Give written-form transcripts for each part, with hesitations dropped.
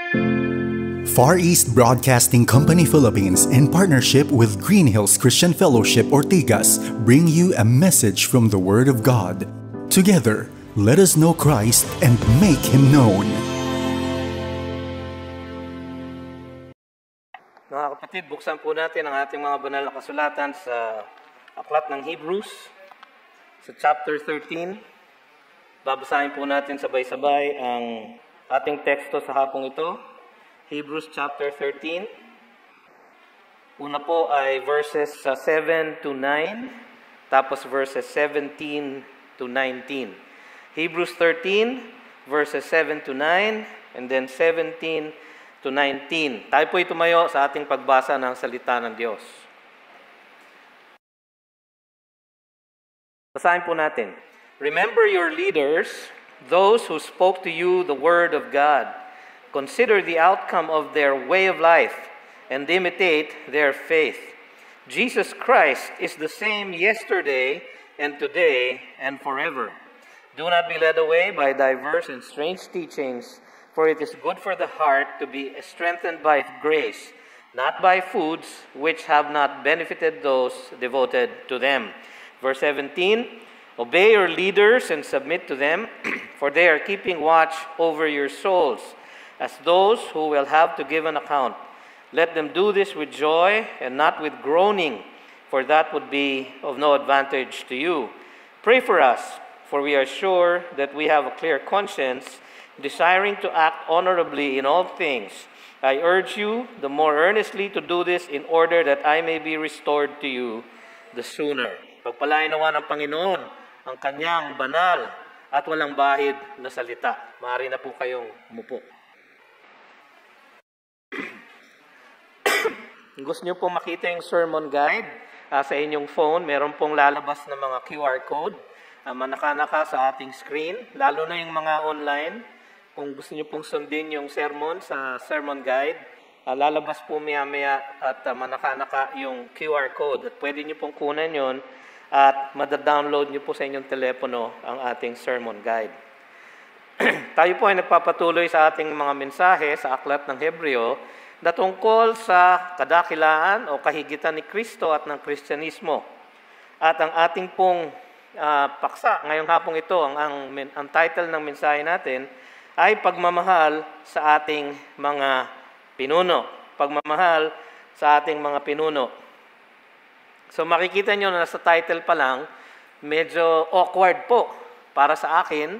Far East Broadcasting Company Philippines, in partnership with Green Hills Christian Fellowship Ortigas, bring you a message from the Word of God. Together, let us know Christ and make Him known. Mga kapatid, buksan po natin ang ating mga banal na kasulatan sa Aklat ng Hebrews, sa chapter 13. Babasahin po natin sabay-sabay ang ating teksto sa hapong ito. Hebrews chapter 13. Una po ay verses 7 to 9, tapos verses 17 to 19. Hebrews 13, verses 7 to 9, and then 17 to 19. Tayo po tumayo sa ating pagbasa ng salita ng Diyos. Basahin po natin. Remember your leaders, those who spoke to you the word of God. Consider the outcome of their way of life and imitate their faith. Jesus Christ is the same yesterday and today and forever. Do not be led away by diverse and strange teachings, for it is good for the heart to be strengthened by grace, not by foods which have not benefited those devoted to them. Verse 17, obey your leaders and submit to them, for they are keeping watch over your souls, as those who will have to give an account. Let them do this with joy and not with groaning, for that would be of no advantage to you. Pray for us, for we are sure that we have a clear conscience, desiring to act honorably in all things. I urge you the more earnestly to do this in order that I may be restored to you the sooner. Pagpalain nawa ng Panginoon ang kanyang banal at walang bahid na salita. Maaari na po kayong umupo. Gusto niyo po makita yung sermon guide sa inyong phone, meron pong lalabas na mga QR code, manaka-naka sa ating screen, lalo na yung mga online. Kung gusto niyo pong sundin yung sermon sa sermon guide, lalabas po maya-maya at manaka-naka yung QR code. At pwede niyo pong kunan yon at madadownload niyo po sa inyong telepono ang ating sermon guide. Tayo po ay nagpapatuloy sa ating mga mensahe sa Aklat ng Hebreo na tungkol sa kadakilaan o kahigitan ni Kristo at ng Kristyanismo. At ang ating pong paksa ngayong hapong ito, ang title ng mensahe natin ay pagmamahal sa ating mga pinuno. Pagmamahal sa ating mga pinuno. So makikita nyo na sa title pa lang, medyo awkward po para sa akin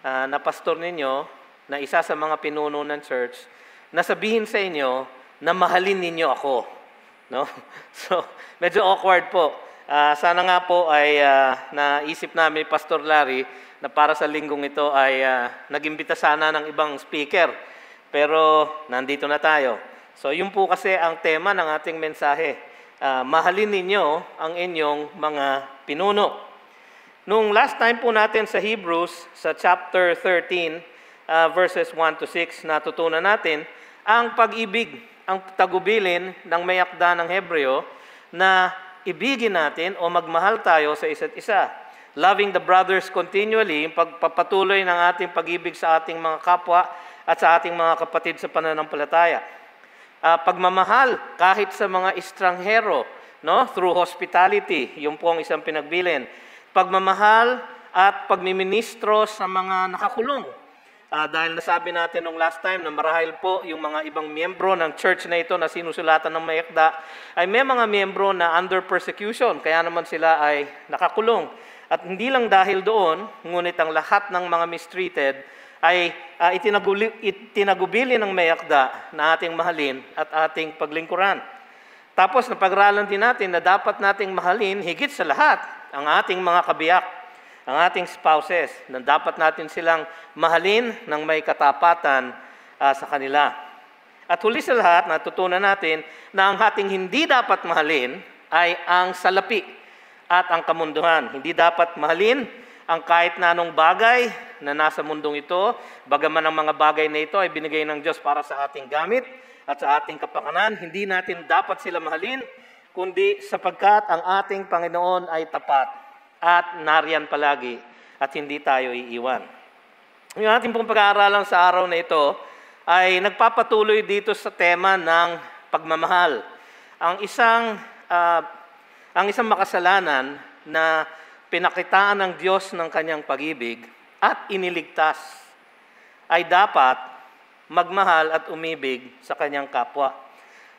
na pastor ninyo, na isa sa mga pinuno ng church, na sabihin sa inyo na mahalin ninyo ako. No? So, medyo awkward po. Sana nga po ay naisip namin Pastor Larry na para sa linggong ito ay nag-imbita sana ng ibang speaker. Pero nandito na tayo. So, yun po kasi ang tema ng ating mensahe. Mahalin ninyo ang inyong mga pinuno. Nung last time po natin sa Hebrews, sa chapter 13, verses 1 to 6, natutunan natin ang pag-ibig, ang tagubilin ng may akda ng Hebreo na ibigin natin o magmahal tayo sa isa't isa. Loving the brothers continually, yung pagpapatuloy ng ating pag-ibig sa ating mga kapwa at sa ating mga kapatid sa pananampalataya. Pagmamahal kahit sa mga estranghero, no? Through hospitality, yung po ang isang pinagbilin. Pagmamahal at pagmiministro sa mga nakakulong. Dahil nasabi natin nung last time na marahil po yung mga ibang miyembro ng church na ito na sinusulatan ng may akda ay may mga miyembro na under persecution, kaya naman sila ay nakakulong. At hindi lang dahil doon, ngunit ang lahat ng mga mistreated ay itinagubili ng may akda na ating mahalin at ating paglingkuran. Tapos napag-aralan din natin na dapat nating mahalin higit sa lahat ang ating mga kabiyak, ang ating spouses, na dapat natin silang mahalin ng may katapatan sa kanila. At huli sa lahat, natutunan natin na ang ating hindi dapat mahalin ay ang salapi at ang kamunduhan. Hindi dapat mahalin ang kahit na anong bagay na nasa mundong ito, bagaman ang mga bagay na ito ay binigay ng Diyos para sa ating gamit at sa ating kapakanan. Hindi natin dapat sila mahalin, kundi sapagkat ang ating Panginoon ay tapat at nariyan palagi at hindi tayo iiwan. Yung ating pong pag-aaralan sa araw na ito ay nagpapatuloy dito sa tema ng pagmamahal. Ang isang makasalanan na pinakitaan ng Diyos ng kanyang pag-ibig at iniligtas ay dapat magmahal at umibig sa kanyang kapwa.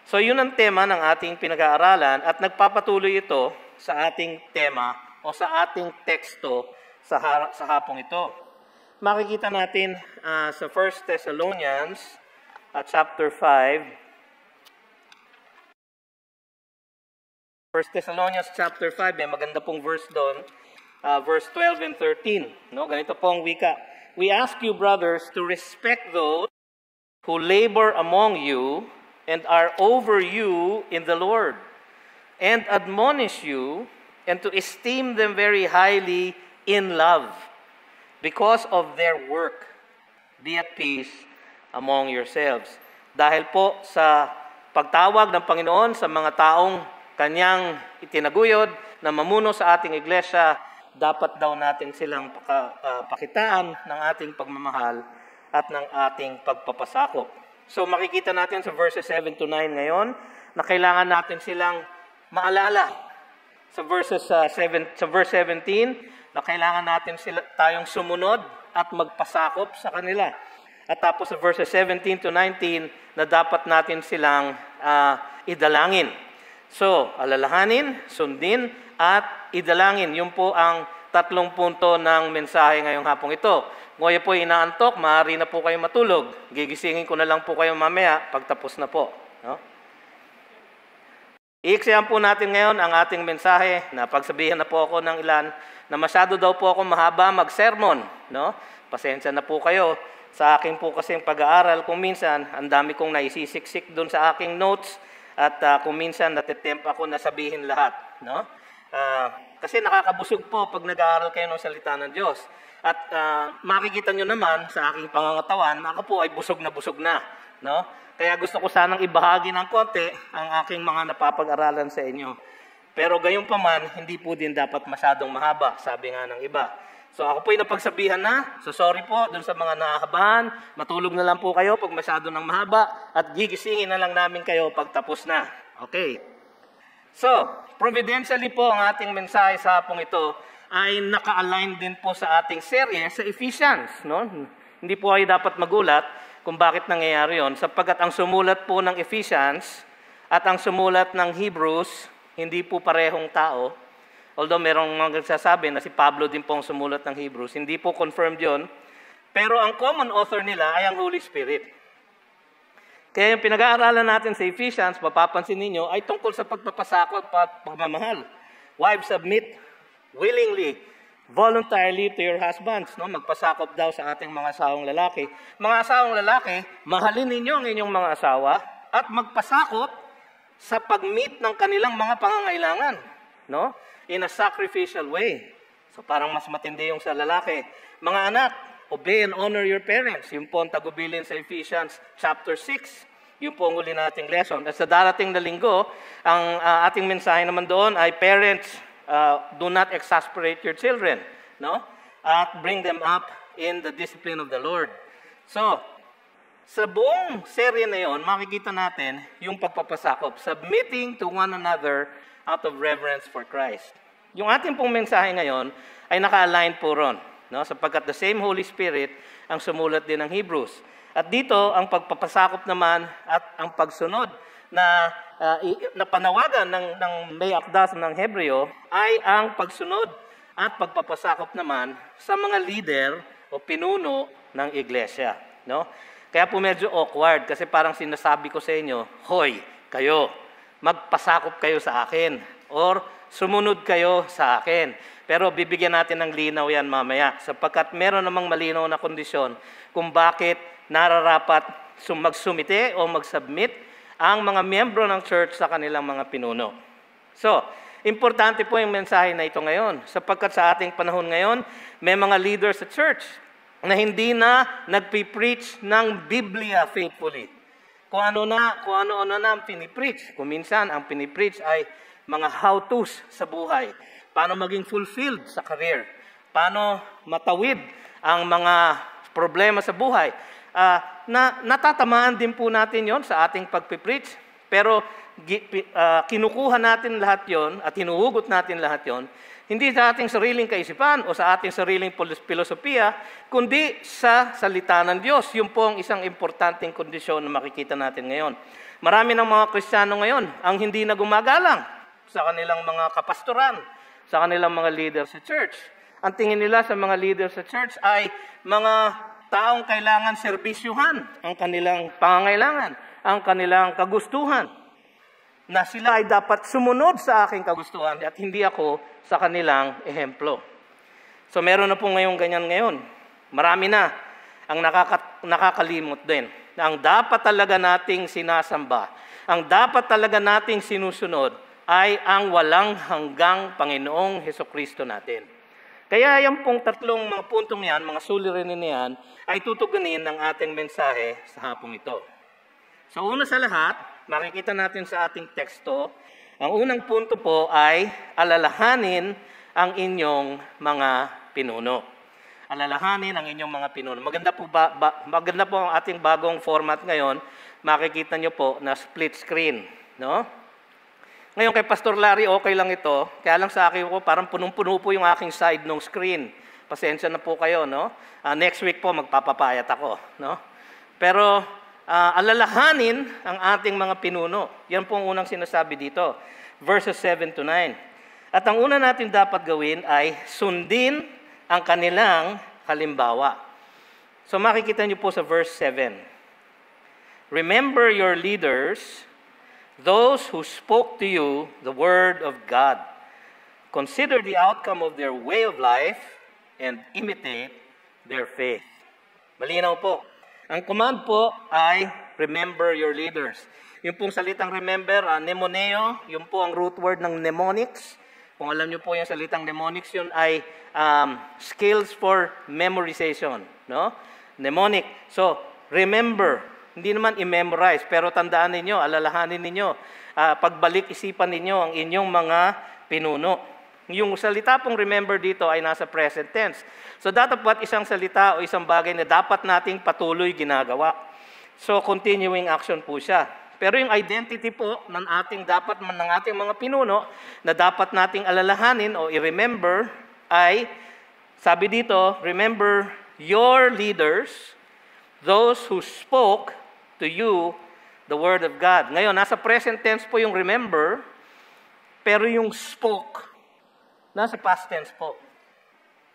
So yun ang tema ng ating pinag-aaralan at nagpapatuloy ito sa ating tema o sa ating teksto sa hapong ito. Makikita natin sa 1 Thessalonians chapter 5. 1 Thessalonians chapter 5, may maganda pong verse doon. Verse 12 and 13. No, ganito pong wika. We ask you, brothers, to respect those who labor among you and are over you in the Lord, and admonish you, and to esteem them very highly in love, because of their work. Be at peace among yourselves. Dahil po sa pagtawag ng Panginoon sa mga taong kanyang itinaguyod na mamuno sa ating iglesia, dapat daw natin silang pakitaan ng ating pagmamahal at ng ating pagpapasakop. So makikita natin sa verses 7 to 9 ngayon na kailangan natin silang maalala. Sa verse 17 na kailangan natin tayong sumunod at magpasakop sa kanila. At tapos sa verses 17 to 19 na dapat natin silang idalangin. So, alalahanin, sundin, at idalangin. Yun po ang 3 punto ng mensahe ngayong hapong ito. Kung kayo po inaantok, maaari na po kayo matulog. Gigisingin ko na lang po kayo mamaya pagtapos na po. No? Iiksiyan po natin ngayon ang ating mensahe na pagsabihan na po ako ng ilan na masyado daw po ako mahaba mag-sermon. No? Pasensya na po kayo. Sa akin po kasing pag-aaral, kung minsan, ang dami kong naisisiksik doon sa aking notes at kung minsan natitempt ako na sabihin lahat. No? Kasi nakakabusog po pag nag-aaral kayo ng salita ng Diyos. At makikita nyo naman sa aking pangangatawan, ako po ay busog na. No? Kaya gusto ko sanang ibahagi ng konti ang aking mga napapag-aralan sa inyo. Pero gayon pa man, hindi po din dapat masyadong mahaba, sabi nga ng iba. So ako po ay napagsabihan na, so sorry po dun sa mga nahabahan, matulog na lang po kayo pag masyado ng mahaba, at gigisingin na lang namin kayo pag tapos na. Okay. So, providentially po ang ating mensahe sa hapong ito ay naka-align din po sa ating serye sa Ephesians. No? Hindi po kayo dapat magulat kung bakit nangyayari yon, sapagkat ang sumulat po ng Ephesians at ang sumulat ng Hebrews, hindi po parehong tao. Although merong mga nagsasabi na si Pablo din po ang sumulat ng Hebrews, hindi po confirmed yon. Pero ang common author nila ay ang Holy Spirit. Kaya yung pinag-aaralan natin sa Ephesians, mapapansin ninyo, ay tungkol sa pagpapasakop at pagmamahal. Wives, submit willingly, voluntarily to your husbands. No? Magpasakop daw sa ating mga asawang lalaki. Mga asawang lalaki, mahalin ninyo ang inyong mga asawa at magpasakop sa pag-meet ng kanilang mga pangangailangan. No? In a sacrificial way. So parang mas matindi yung sa lalaki. Mga anak, obey and honor your parents. Yung po ang tagubilin sa Ephesians chapter 6. Yung po ang uli nating lesson. At sa darating na linggo, ang ating mensahe naman doon ay parents, do not exasperate your children. No? At bring them up in the discipline of the Lord. So, sa buong serye na yon, makikita natin yung pagpapasakop. Submitting to one another out of reverence for Christ. Yung ating pong mensahe ngayon ay naka-align po ron. No? Sapagkat the same Holy Spirit ang sumulat din ng Hebrews. At dito, ang pagpapasakop naman at ang pagsunod na panawagan ng may akdas ng Hebreo ay ang pagsunod at pagpapasakop naman sa mga leader o pinuno ng iglesia. No? Kaya po medyo awkward kasi parang sinasabi ko sa inyo, hoy, kayo, magpasakop kayo sa akin or sumunod kayo sa akin. Pero bibigyan natin ng linaw yan mamaya sapagkat meron namang malinaw na kondisyon kung bakit nararapat magsumite o mag-submit ang mga miyembro ng church sa kanilang mga pinuno. So, importante po yung mensahe na ito ngayon sapagkat sa ating panahon ngayon, may mga leaders sa church na hindi na nagpipreach ng Biblia faithfully. Kung ano na ang pinipreach. Kung minsan, ang pinipreach ay mga how-tos sa buhay. Paano maging fulfilled sa career. Paano matawid ang mga problema sa buhay. natatamaan din po natin yon sa ating pagpipreach. Pero kinukuha natin lahat yon at hinuhugot natin lahat yon, hindi sa ating sariling kaisipan o sa ating sariling filosofiya, kundi sa salita ng Diyos. Yun po ang isang importanteng kondisyon na makikita natin ngayon. Marami ng mga Kristiyano ngayon ang hindi na gumagalang sa kanilang mga kapastoran, sa kanilang mga leader sa church. Ang tingin nila sa mga leader sa church ay mga taong kailangan serbisyuhan ang kanilang pangangailangan, ang kanilang kagustuhan, na sila ay dapat sumunod sa aking kagustuhan at hindi ako sa kanilang ehemplo. So meron na po ganyan ngayon. Marami na ang nakakalimot din na ang dapat talaga nating sinasamba, ang dapat talaga nating sinusunod ay ang walang hanggang Panginoong Hesukristo natin. Kaya yung pong tatlong mga puntong yan, mga suliranin yan, ay tutugunin ng ating mensahe sa hapong ito. So una sa lahat, makikita natin sa ating teksto, ang unang punto po ay alalahanin ang inyong mga pinuno. Alalahanin ang inyong mga pinuno. Maganda po ang ating bagong format ngayon. Makikita nyo po na split screen. No? Ngayon kay Pastor Larry, okay lang ito. Kaya lang sa akin po, parang punong-puno po yung aking side ng screen. Pasensya na po kayo. No? Next week po, magpapapayat ako. No? Pero alalahanin ang ating mga pinuno. Yan po ang unang sinasabi dito. Verses 7 to 9. At ang una natin dapat gawin ay sundin ang kanilang halimbawa. So makikita niyo po sa verse 7. Remember your leaders, those who spoke to you the word of God. Consider the outcome of their way of life and imitate their faith. Malinaw po. Ang command po ay remember your leaders. Yung pong salitang remember, mnemoneo, yung po ang root word ng mnemonics. Kung alam niyo po yung salitang mnemonics, yun ay skills for memorization. No? Mnemonic. So, remember. Hindi naman i-memorize, pero tandaan ninyo, alalahanin ninyo, pagbalik isipan ninyo ang inyong mga pinuno. Yung salita pong remember dito ay nasa present tense. So dapat isang salita o isang bagay na dapat nating patuloy ginagawa. So continuing action po siya. Pero yung identity po ng ating mga pinuno na dapat nating alalahanin o i-remember ay, sabi dito, remember your leaders, those who spoke to you the word of God. Ngayon, nasa present tense po yung remember, pero yung spoke, nasa past tense po.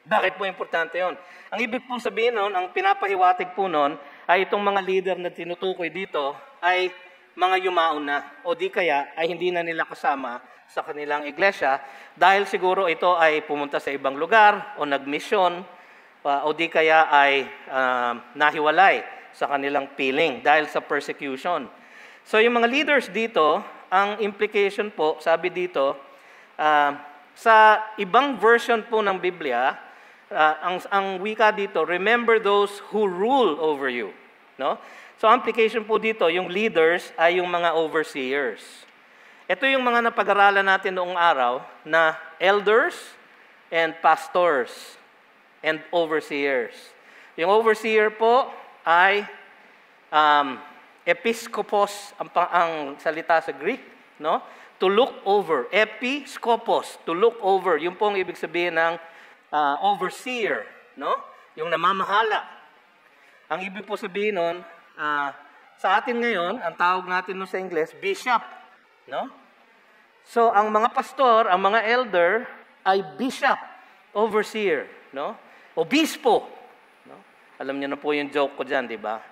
Bakit po importante yon? Ang ibig pong sabihin nun, ang pinapahiwatig po nun, ay itong mga leader na tinutukoy dito, ay mga yumaon na, o di kaya ay hindi na nila kasama sa kanilang iglesia, dahil siguro ito ay pumunta sa ibang lugar, o nagmisyon, o di kaya ay nahiwalay sa kanilang piling dahil sa persecution. So yung mga leaders dito, ang implication po, sabi dito, sa ibang version po ng Biblia, ang wika dito, remember those who rule over you. No? So implication po dito, yung leaders ay yung mga overseers. Ito yung mga napag-aralan natin noong araw na elders and pastors and overseers. Yung overseer po ay episkopos ang salita sa Greek, no? To look over, episkopos, to look over. Yung pong ibig sabihin ng overseer, no? Yung namamahala. Ang ibig po sabihin nun, sa atin ngayon, ang tawag natin nun sa English, bishop, no? So ang mga pastor, ang mga elder ay bishop, overseer, no? Obispo. No? Alam niyo na po yung joke ko dyan, di ba?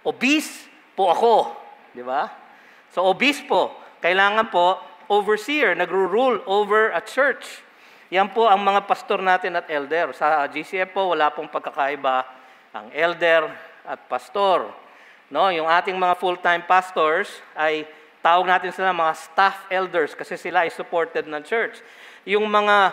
Obis po ako, di ba? So obispo, kailangan po overseer, nagro-rule over a church. Yan po ang mga pastor natin at elder. Sa GCF po, wala pong pagkakaiba ang elder at pastor. No, yung ating mga full-time pastors ay tawag natin sila mga staff elders kasi sila ay supported ng church. Yung mga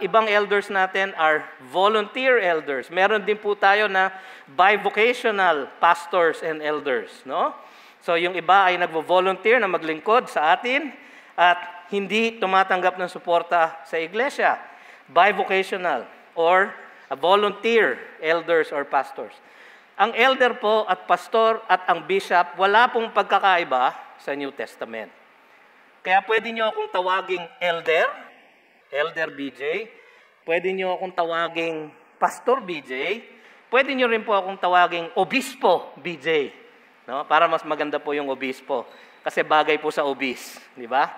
ibang elders natin are volunteer elders. Meron din po tayo na bivocational pastors and elders, no? So yung iba ay nagvo-volunteer na maglingkod sa atin at hindi tumatanggap ng suporta sa iglesia. Bivocational or volunteer elders or pastors. Ang elder po at pastor at ang bishop, wala pong pagkakaiba sa New Testament. Kaya pwede nyo akong tawaging Elder BJ, pwede nyo akong tawaging Pastor BJ, pwede nyo rin po akong tawaging Obispo BJ. No? Para mas maganda po yung obispo. Kasi bagay po sa obis. Di ba?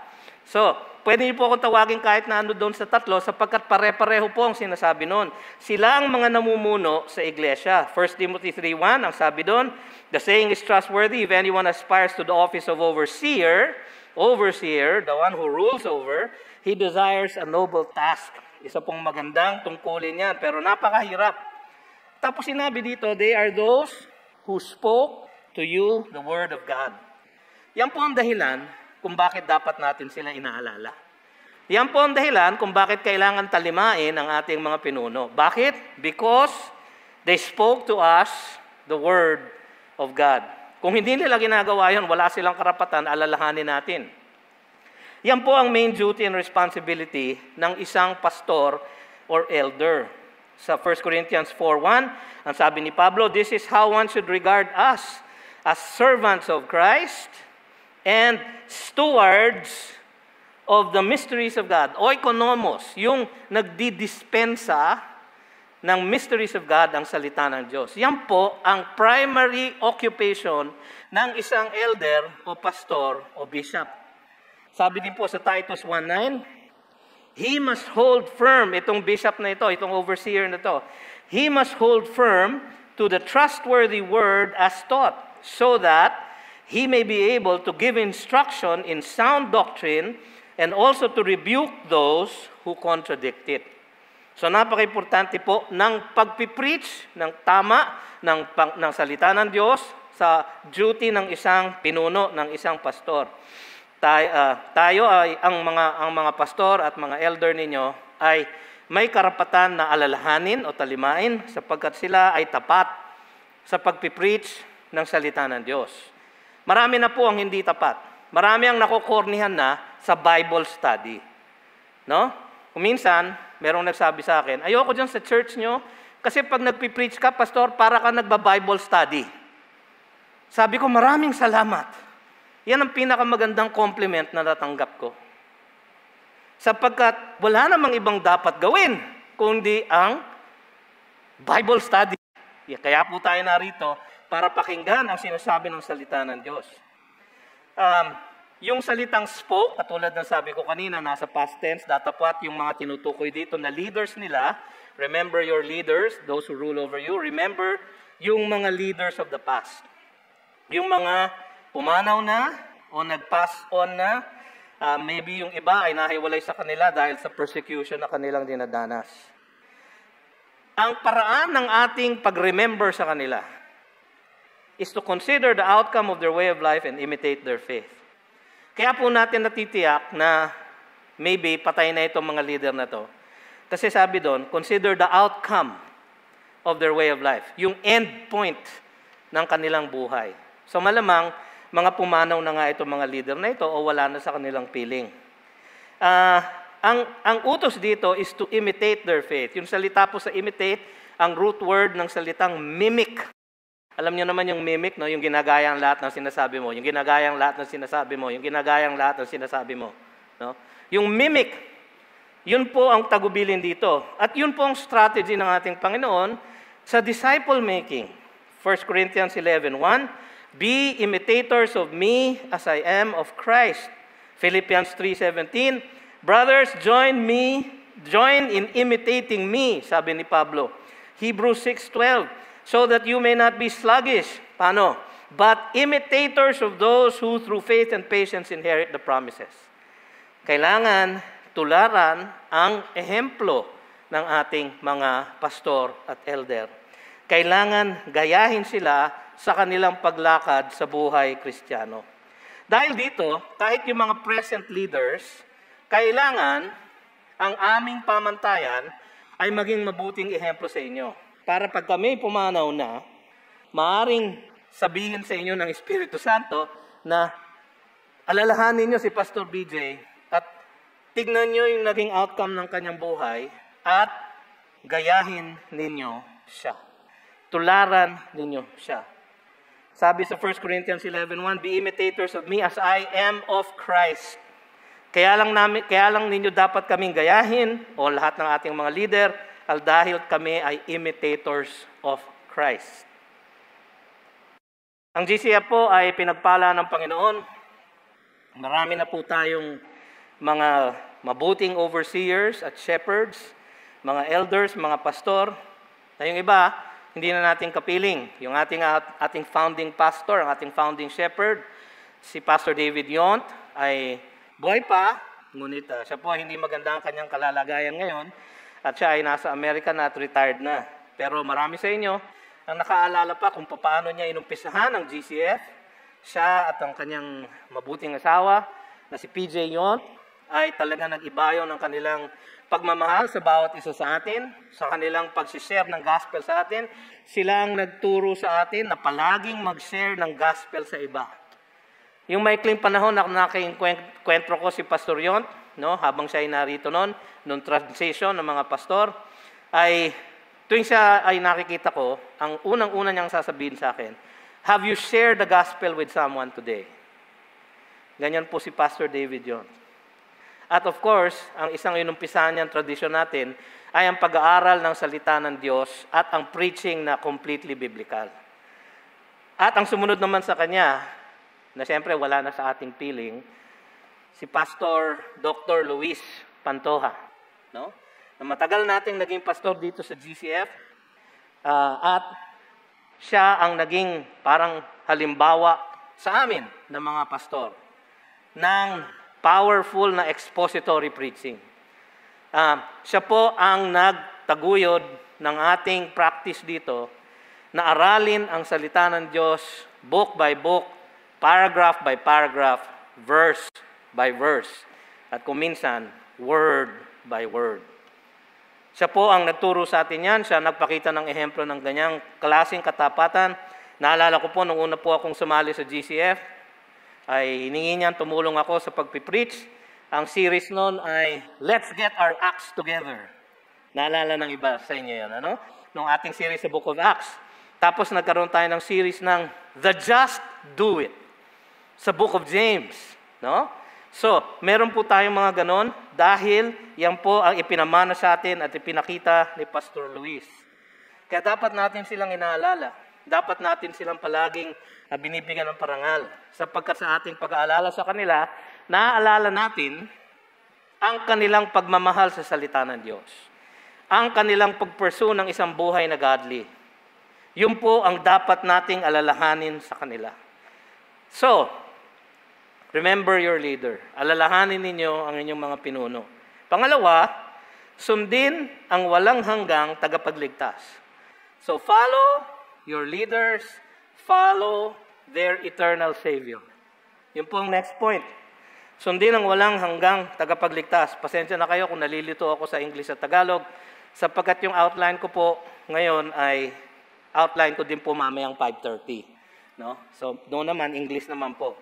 So, pwede niyo po akong tawagin kahit na ano doon sa tatlo sapagkat pare-pareho po ang sinasabi noon. Sila ang mga namumuno sa iglesia. 1 Timothy 3:1, ang sabi doon, the saying is trustworthy if anyone aspires to the office of overseer, the one who rules over, he desires a noble task. Isa pong magandang tungkulin yan, pero napakahirap. Tapos sinabi dito, they are those who spoke to you the word of God. Yan po ang dahilan kung bakit dapat natin sila inaalala. Yan po ang dahilan kung bakit kailangan talimain ang ating mga pinuno. Bakit? Because they spoke to us the word of God. Kung hindi nila ginagawa yun, wala silang karapatan, alalahanin natin. Yan po ang main duty and responsibility ng isang pastor or elder. Sa 1 Corinthians 4:1, ang sabi ni Pablo, this is how one should regard us as servants of Christ and stewards of the mysteries of God. Oikonomos, yung nagdidispensa ng mysteries of God ang salita ng Diyos. Yan po ang primary occupation ng isang elder o pastor o bishop. Sabi din po sa Titus 1:9, he must hold firm, itong bishop na ito, itong overseer na ito, he must hold firm to the trustworthy word as taught, so that he may be able to give instruction in sound doctrine and also to rebuke those who contradict it. So napaka-importante po ng pagpipreach ng tama ng salita ng Diyos sa duty ng isang pinuno, ng isang pastor. Tayo ay ang mga pastor at mga elder ninyo ay may karapatan na alalahanin o talimain sapagkat sila ay tapat sa pagpipreach ng salita ng Diyos. Marami na po ang hindi tapat. Marami ang nakukornihan na sa Bible study. No? Kung minsan, merong nagsabi sa akin, ayoko dyan sa church nyo kasi pag nagpipreach ka, pastor, para ka nagba-Bible study. Sabi ko, maraming salamat. Yan ang pinakamagandang compliment na natanggap ko. Sapagkat wala namang ibang dapat gawin kundi ang Bible study. Kaya po tayo narito para pakinggan ang sinasabi ng salita ng Diyos. Yung salitang spoke, katulad ng sabi ko kanina, nasa past tense, datapat yung mga tinutukoy dito na leaders nila. Remember your leaders, those who rule over you. Remember yung mga leaders of the past. Yung mga pumanaw na o nag-pass on na, maybe yung iba ay nahiwalay sa kanila dahil sa persecution na kanilang dinadanas. Ang paraan ng ating pag-remember sa kanila is to consider the outcome of their way of life and imitate their faith. Kaya po natin natitiyak na maybe patay na itong mga leader na to. Kasi sabi doon, consider the outcome of their way of life. Yung end point ng kanilang buhay. So malamang, mga pumanaw na nga itong mga leader na ito o wala na sa kanilang piling. Ang utos dito is to imitate their faith. Yung salita po sa imitate, ang root word ng salitang mimic. Alam niyo naman yung mimic, no? Yung ginagaya ang lahat ng sinasabi mo, yung ginagaya ang lahat ng sinasabi mo, yung ginagaya ang lahat ng sinasabi mo. No? Yung mimic, yun po ang tagubilin dito. At yun po ang strategy ng ating Panginoon sa disciple making. 1 Corinthians 11:1, be imitators of me as I am of Christ. Philippians 3:17, brothers, join in imitating me, sabi ni Pablo. Hebrews 6:12, so that you may not be sluggish. Paano? But imitators of those who through faith and patience inherit the promises. Kailangan tularan ang ehemplo ng ating mga pastor at elder. Kailangan gayahin sila sa kanilang paglakad sa buhay Kristiyano. Dahil dito, kahit yung mga present leaders, kailangan ang aming pamantayan ay maging mabuting ehemplo sa inyo. Para pag kami pumanaw na, maaring sabihin sa inyo ng Espiritu Santo na alalahanin nyo si Pastor BJ at tignan nyo yung naging outcome ng kanyang buhay at gayahin ninyo siya. tularan ninyo siya. Sabi sa 1 Corinthians 11:1, be imitators of me as I am of Christ. Kaya lang ninyo dapat kaming gayahin, o lahat ng ating mga leader, dahil kami ay imitators of Christ. Ang GCF po ay pinagpala ng Panginoon. Marami na po tayong mga mabuting overseers at shepherds, mga elders, mga pastor. Na yung iba, hindi na natin kapiling. Yung ating founding pastor, ang ating founding shepherd, si Pastor David Yont, ay buhay pa, ngunit siya po hindi maganda ang kanyang kalalagayan ngayon, at siya ay nasa Amerika na at retired na. Pero marami sa inyo ang nakaalala pa kung paano niya inumpisahan ang GCF. Siya at ang kanyang mabuting asawa na si PJ Yont ay talaga nag-ibayo ng kanilang pagmamahal sa bawat isa sa atin, sa kanilang pag-share ng gospel sa atin. Sila ang nagturo sa atin na palaging mag-share ng gospel sa iba. Yung maikling panahon na nakikwentro ko si Pastor Yont, no, habang siya ay narito noon transition ng mga pastor, ay tuwing siya ay nakikita ko, ang unang-una niyang sasabihin sa akin, have you shared the gospel with someone today? Ganyan po si Pastor David Yont. At of course, ang isang inumpisahan niyang tradisyon natin ay ang pag-aaral ng salita ng Diyos at ang preaching na completely biblical. At ang sumunod naman sa kanya, na siyempre wala na sa ating piling, si Pastor Dr. Luis Pantoja. No? Na matagal nating naging pastor dito sa GCF at siya ang naging parang halimbawa sa amin ng mga pastor ng powerful na expository preaching. Siya po ang nagtaguyod ng ating practice dito na aralin ang salita ng Diyos book by book, paragraph by paragraph, verse by verse, at kung minsan, word by word. Siya po ang nagturo sa atin yan. Siya nagpakita ng ehemplo ng ganyang klaseng katapatan. Naalala ko po, nung una po akong sumali sa GCF, ay hiningi niyan, tumulong ako sa pagpipreach. Ang series noon ay, Let's Get Our Acts Together. Naalala ng iba sa inyo yan, ano? Nung ating series sa Book of Acts. Tapos nagkaroon tayo ng series ng The Just Do It sa Book of James, no? So, meron po tayong mga ganon dahil yan po ang ipinamana sa atin at ipinakita ni Pastor Luis. Kaya dapat natin silang inaalala. Dapat natin silang palaging binibigyan ng parangal. Sapagkat sa ating pag-aalala sa kanila, naaalala natin ang kanilang pagmamahal sa salita ng Diyos. Ang kanilang pag-pursue ng isang buhay na godly. Yun po ang dapat nating alalahanin sa kanila. So, remember your leader. Alalahanin ninyo ang inyong mga pinuno. Pangalawa, sundin ang walang hanggang tagapagligtas. So follow your leaders, follow their eternal Savior. Yun po ang next point. Sundin ang walang hanggang tagapagligtas. Pasensya na kayo kung nalilito ako sa English at Tagalog, sapagkat yung outline ko po ngayon ay outline ko din po mamayang 5:30. No? So doon naman, English naman po.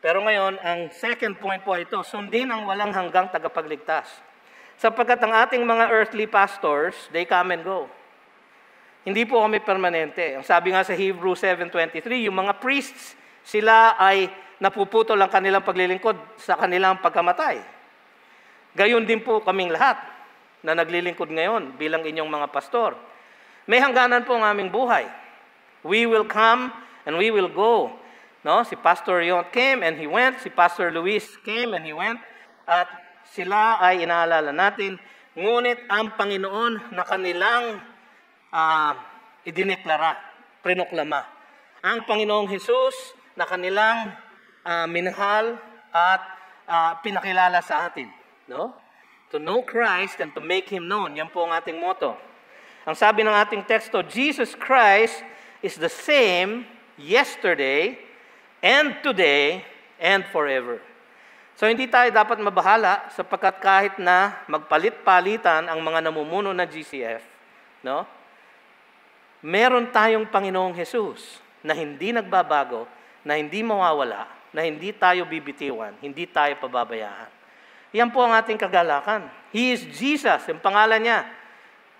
Pero ngayon, ang second point po ito, sundin ang walang hanggang tagapagligtas. Sapagkat ang ating mga earthly pastors, they come and go. Hindi po kami permanente. Ang sabi nga sa Hebrews 7:23, yung mga priests, sila ay napuputol ang kanilang paglilingkod sa kanilang pagkamatay. Gayon din po kaming lahat na naglilingkod ngayon bilang inyong mga pastor. May hangganan po ang aming buhay. We will come and we will go. No, si Pastor Yont came and he went, si Pastor Luis came and he went, at sila ay inaalala natin, ngunit ang Panginoon na kanilang idineklara, prinoklama. Ang Panginoong Jesus na kanilang minahal at pinakilala sa atin. No? To know Christ and to make Him known. Yan po ang ating motto. Ang sabi ng ating teksto, Jesus Christ is the same yesterday, and today, and forever. So hindi tayo dapat mabahala sapagkat kahit na magpalit-palitan ang mga namumuno ng GCF, no? Meron tayong Panginoong Jesus na hindi nagbabago, na hindi mawawala, na hindi tayo bibitiwan, hindi tayo pababayaan. Yan po ang ating kagalakan. He is Jesus, yung pangalan niya.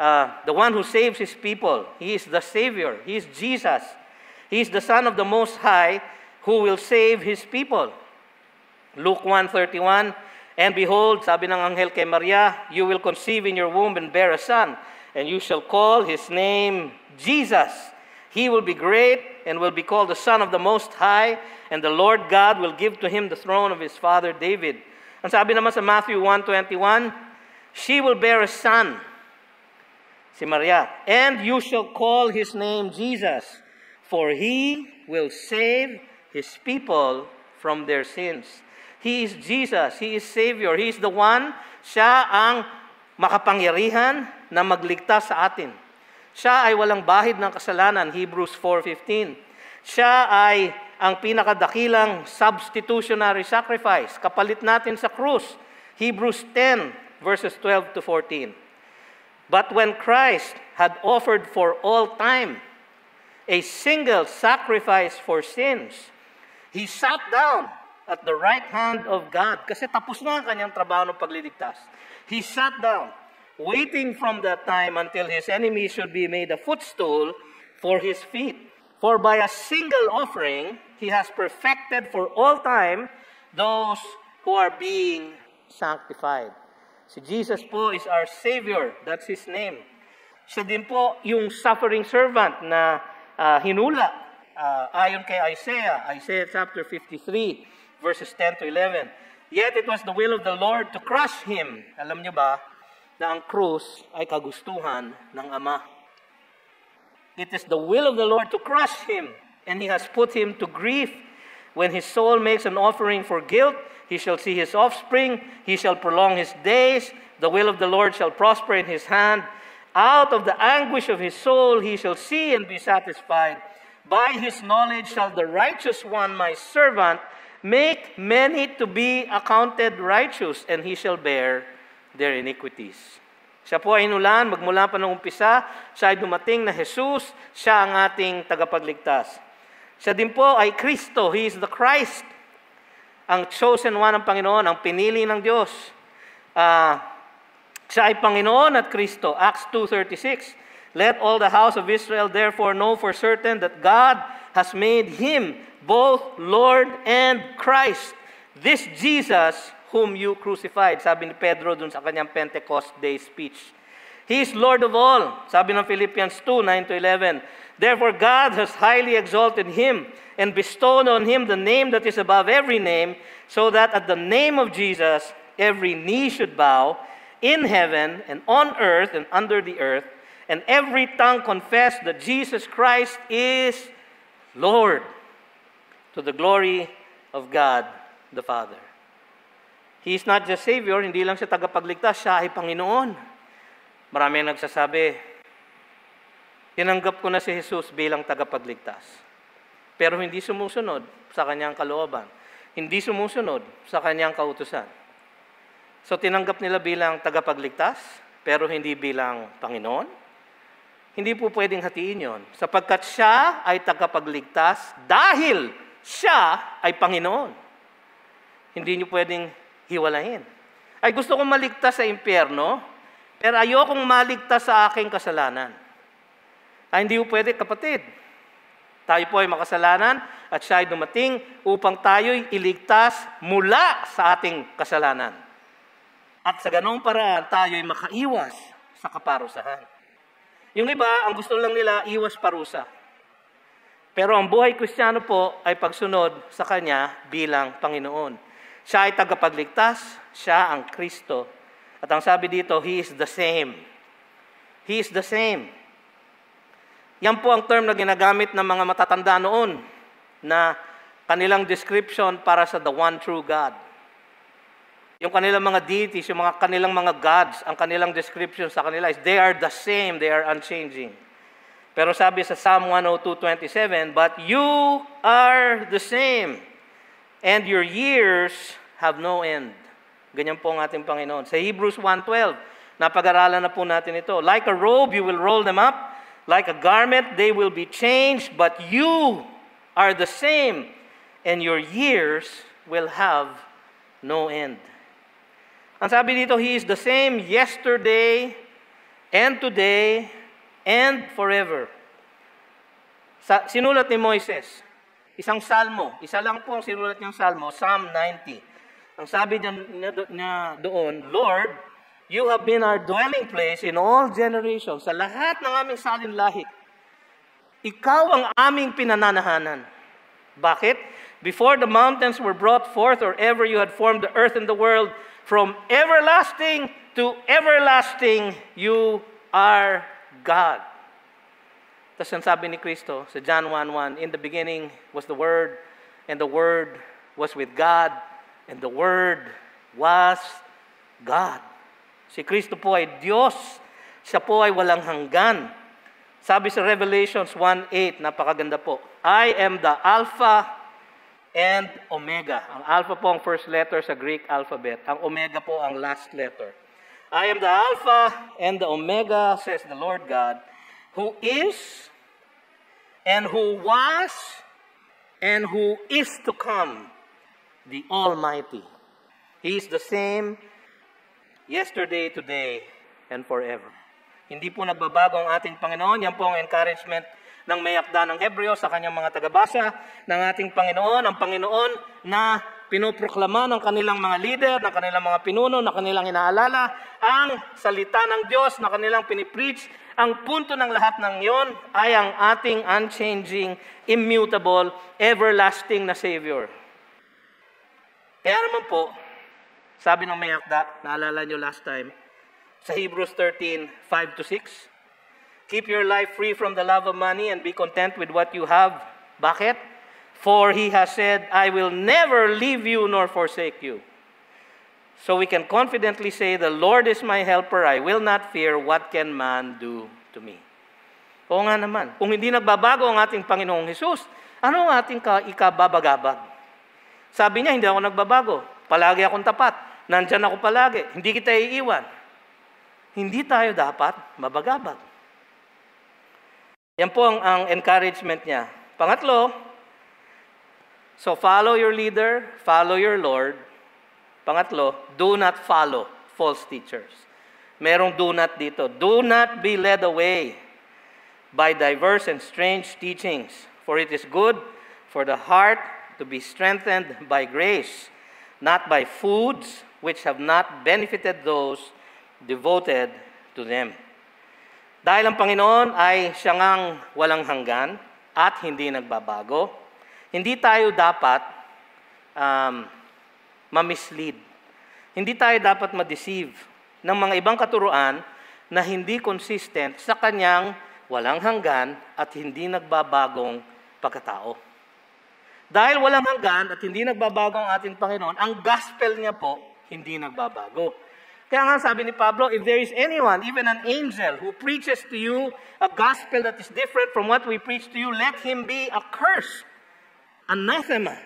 the one who saves his people. He is the Savior. He is Jesus. He is the Son of the Most High who will save his people. Luke 1:31, and behold, sabi ng anghel kay Maria, you will conceive in your womb and bear a son, and you shall call his name Jesus. He will be great and will be called the Son of the Most High, and the Lord God will give to him the throne of his father David. Ang sabi naman sa Matthew 1:21, she will bear a son, si Maria, and you shall call his name Jesus, for he will save his people from their sins. He is Jesus. He is Savior. He is the one. Siya ang makapangyarihan na magligtas sa atin. Siya ay walang bahid ng kasalanan, Hebrews 4:15. Siya ay ang pinakadakilang substitutionary sacrifice, kapalit natin sa krus, Hebrews 10, verses 12 to 14. But when Christ had offered for all time a single sacrifice for sins, he sat down at the right hand of God. Kasi tapos na ang kanyang trabaho ng pagliligtas. He sat down, waiting from that time until his enemies should be made a footstool for his feet. For by a single offering, he has perfected for all time those who are being sanctified. Si Jesus po is our Savior. That's His name. Siya din po yung suffering servant na hinula ayon kay Isaiah chapter 53, verses 10 to 11. Yet it was the will of the Lord to crush him. Alam niyo ba na ang krus ay kagustuhan ng Ama? It is the will of the Lord to crush him, and He has put him to grief. When his soul makes an offering for guilt, he shall see his offspring, he shall prolong his days, the will of the Lord shall prosper in his hand. Out of the anguish of his soul he shall see and be satisfied. By his knowledge shall the righteous one, my servant, make many to be accounted righteous, and he shall bear their iniquities. Siya po ay inulan, magmula pa ng umpisa, siya ay dumating na Jesus, siya ang ating tagapagligtas. Siya din po ay Kristo, He is the Christ, ang chosen one ng Panginoon, ang pinili ng Diyos. Siya ay Panginoon at Kristo. Acts 2:36, let all the house of Israel therefore know for certain that God has made Him both Lord and Christ, this Jesus whom you crucified. Sabi ni Pedro dun sa kanyang Pentecost Day speech. He is Lord of all. Sabi ng Philippians 2:9 to 11. Therefore God has highly exalted Him and bestowed on Him the name that is above every name, so that at the name of Jesus every knee should bow in heaven and on earth and under the earth, and every tongue confess that Jesus Christ is Lord, to the glory of God the Father. He is not just Savior, hindi lang siya tagapagligtas, siya ay Panginoon. Marami ang nagsasabi, tinanggap ko na si Jesus bilang tagapagligtas. Pero hindi sumusunod sa kanyang kalooban. Hindi sumusunod sa kanyang kautusan. So tinanggap nila bilang tagapagligtas, pero hindi bilang Panginoon. Hindi po pwedeng hatiin yon, sapagkat siya ay tagapagligtas dahil siya ay Panginoon. Hindi niyo pwedeng hiwalayin. Ay gusto kong maligtas sa impyerno, pero ayokong maligtas sa aking kasalanan. Ay hindi po pwede, kapatid. Tayo po ay makasalanan at siya ay dumating upang tayo'y iligtas mula sa ating kasalanan. At sa ganong paraan, tayo'y makaiwas sa kaparusahan. Yung iba, ang gusto lang nila, iwas parusa. Pero ang buhay Kristiyano po ay pagsunod sa Kanya bilang Panginoon. Siya ay tagapagligtas, siya ang Kristo. At ang sabi dito, He is the same. He is the same. Yan po ang term na ginagamit ng mga matatanda noon na kanilang description para sa the one true God. Yung kanilang mga deities, yung kanilang mga gods, ang kanilang description sa kanila is they are the same, they are unchanging. Pero sabi sa Psalm 102:27, but you are the same, and your years have no end. Ganyan po ang ating Panginoon. Sa Hebrews 1:12, napag-aralan na po natin ito. Like a robe, you will roll them up. Like a garment, they will be changed. But you are the same, and your years will have no end. Ang sabi dito, He is the same yesterday, and today, and forever. Sinulat ni Moises, isang salmo, isa lang po ang sinulat niyang salmo, Psalm 90. Ang sabi niya doon, Lord, you have been our dwelling place in all generations. Sa lahat ng aming salinlahi, ikaw ang aming pinananahanan. Bakit? Before the mountains were brought forth, or ever you had formed the earth and the world, from everlasting to everlasting, you are God. Tapos ang sabi ni Kristo sa John 1:1, in the beginning was the Word, and the Word was with God, and the Word was God. Si Kristo po ay Diyos. Siya po ay walang hanggan. Sabi sa Revelations 1:8, napakaganda po, I am the Alpha and Omega. Ang Alpha po ang first letter sa Greek alphabet. Ang Omega po ang last letter. I am the Alpha and the Omega, says the Lord God, who is, and who was, and who is to come, the Almighty. He is the same yesterday, today, and forever. Hindi po nagbabago ang ating Panginoon. Yan po ang encouragement ng may akda ng Hebreo sa kanyang mga tagabasa ng ating Panginoon. Ang Panginoon na pinoproklama ng kanilang mga leader, ng kanilang mga pinuno, na kanilang inaalala ang salita ng Diyos na kanilang pinipreach. Ang punto ng lahat ng yon ay ang ating unchanging, immutable, everlasting na Savior. Kaya naman po, sabi ng may akda, naalala nyo last time, sa Hebrews 13:5-6, keep your life free from the love of money and be content with what you have. Bakit? For He has said, I will never leave you nor forsake you. So we can confidently say, the Lord is my helper, I will not fear, what can man do to me? Oo nga naman, kung hindi nagbabago ang ating Panginoong Hesus, ano ang ating ikababagabag? Sabi niya, hindi ako nagbabago, palagi akong tapat, nandyan ako palagi, hindi kita iiwan. Hindi tayo dapat mabagabag. Yan po ang encouragement niya. Pangatlo, so follow your leader, follow your Lord. Pangatlo, do not follow false teachers. Merong do not dito. Do not be led away by diverse and strange teachings, for it is good for the heart to be strengthened by grace, not by foods which have not benefited those devoted to them. Dahil ang Panginoon ay siya ngang walang hanggan at hindi nagbabago, hindi tayo dapat ma-mislead. Hindi tayo dapat ma-deceive ng mga ibang katuruan na hindi consistent sa kanyang walang hanggan at hindi nagbabagong pagkatao. Dahil walang hanggan at hindi nagbabago ang ating Panginoon, ang gospel niya po hindi nagbabago. Kaya nga sabi ni Pablo, if there is anyone, even an angel, who preaches to you a gospel that is different from what we preach to you, let him be accursed, anathema.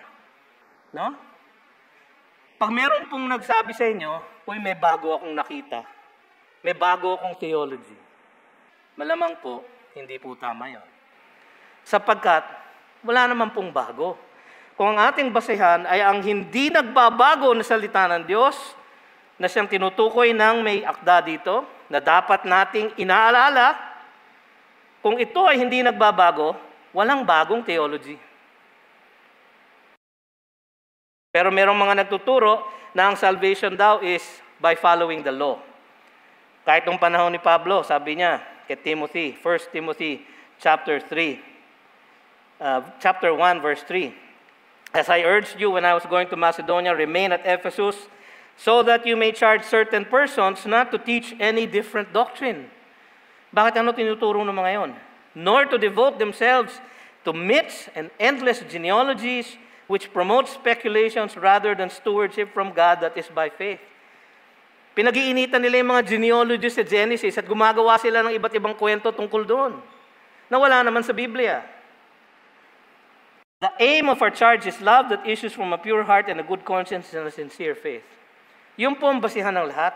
No? Pag meron pong nagsabi sa inyo, uy, may bago akong nakita, may bago akong theology, malamang po, hindi po tama yun. Sapagkat, wala naman pong bago. Kung ang ating basehan ay ang hindi nagbabago na salita ng Diyos, na siyang tinutukoy ng may akda dito, na dapat nating inaalala, kung ito ay hindi nagbabago, walang bagong theology. Pero merong mga nagtuturo na ang salvation daw is by following the law. Kahit nung panahon ni Pablo, sabi niya kay Timothy, 1 Timothy chapter 1 verse 3. As I urged you when I was going to Macedonia, remain at Ephesus, so that you may charge certain persons not to teach any different doctrine. Bakit ano tinuturo ng mga yon? Nor to devote themselves to myths and endless genealogies, which promote speculations rather than stewardship from God that is by faith. Pinag-iinitan nila yung mga genealogies sa Genesis at gumagawa sila ng iba't ibang kwento tungkol doon, na wala naman sa Biblia. The aim of our charge is love that issues from a pure heart and a good conscience and a sincere faith. Yun po ang basihan ng lahat.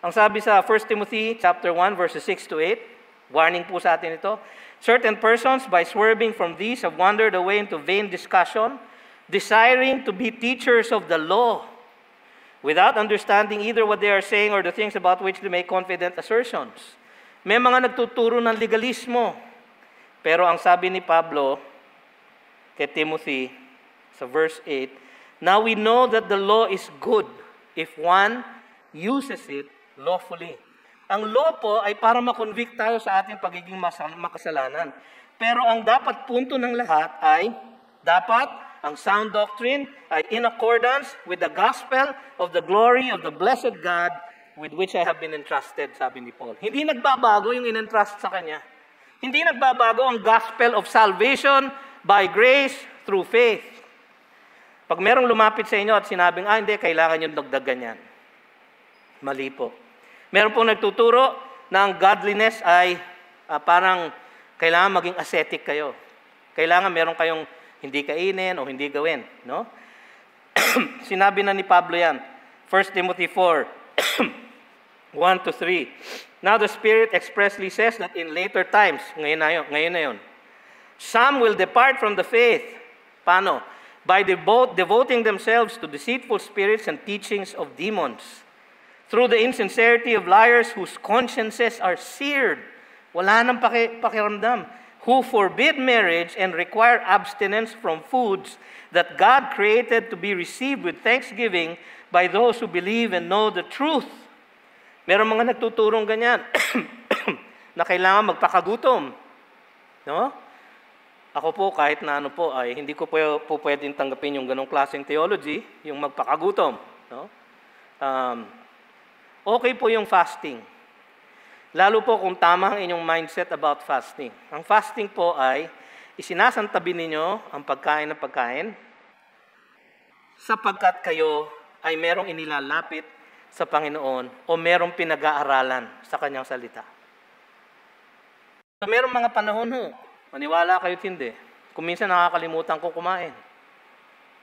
Ang sabi sa 1 Timothy chapter 1 verses 6-8, warning po sa atin ito, certain persons by swerving from these have wandered away into vain discussion, desiring to be teachers of the law, without understanding either what they are saying or the things about which they make confident assertions. May mga nagtuturo ng legalismo. Pero ang sabi ni Pablo kay Timothy sa verse 8, now we know that the law is good if one uses it lawfully. Ang law po ay para makonvict tayo sa ating pagiging makasalanan. Pero ang dapat punto ng lahat ay dapat ang sound doctrine ay in accordance with the gospel of the glory of the blessed God with which I have been entrusted, sabi ni Paul. Hindi nagbabago yung in-entrust sa kanya. Hindi nagbabago ang gospel of salvation by grace through faith. Pag merong lumapit sa inyo at sinabing, hindi, kailangan yung dagdagan yan. Mali po. Meron pong nagtuturo na ang godliness ay parang kailangan maging ascetic kayo. Kailangan meron kayong hindi kainin o hindi gawin. No? Sinabi na ni Pablo yan. 1 Timothy 4, 1-3. Now the Spirit expressly says that in later times, ngayon na yun, some will depart from the faith. Paano? By devoting themselves to deceitful spirits and teachings of demons. Through the insincerity of liars whose consciences are seared. Wala nang pakiramdam. Who forbid marriage and require abstinence from foods that God created to be received with thanksgiving by those who believe and know the truth. Meron mga nagtuturong ganyan na kailangan magpakagutom. No? Ako po, kahit na ano po, ay hindi ko po pwedeng tanggapin yung ganong klaseng theology, yung magpakagutom. No? Okay po yung fasting. Lalo po kung tama ang inyong mindset about fasting. Ang fasting po ay isinasantabi ninyo ang pagkain na pagkain sapagkat kayo ay merong inilalapit sa Panginoon o merong pinag-aaralan sa Kanyang salita. So merong mga panahon ho, maniwala kayo't hindi, kung minsan nakakalimutan ko kumain.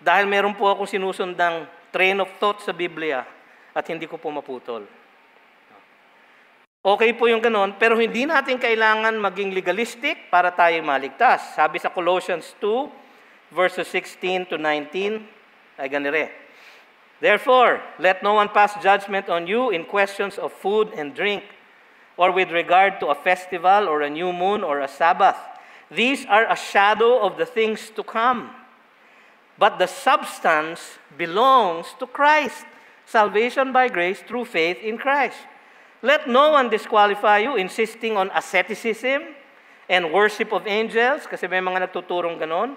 Dahil meron po akong sinusundang train of thought sa Biblia at hindi ko po maputol. Okay po yung ganon, pero hindi natin kailangan maging legalistic para tayo maligtas. Sabi sa Colossians 2, verses 16-19, ay ganire. Therefore, let no one pass judgment on you in questions of food and drink, or with regard to a festival, or a new moon, or a Sabbath. These are a shadow of the things to come. But the substance belongs to Christ. Salvation by grace through faith in Christ. Let no one disqualify you, insisting on asceticism and worship of angels, kasi may mga nagtuturong ganon.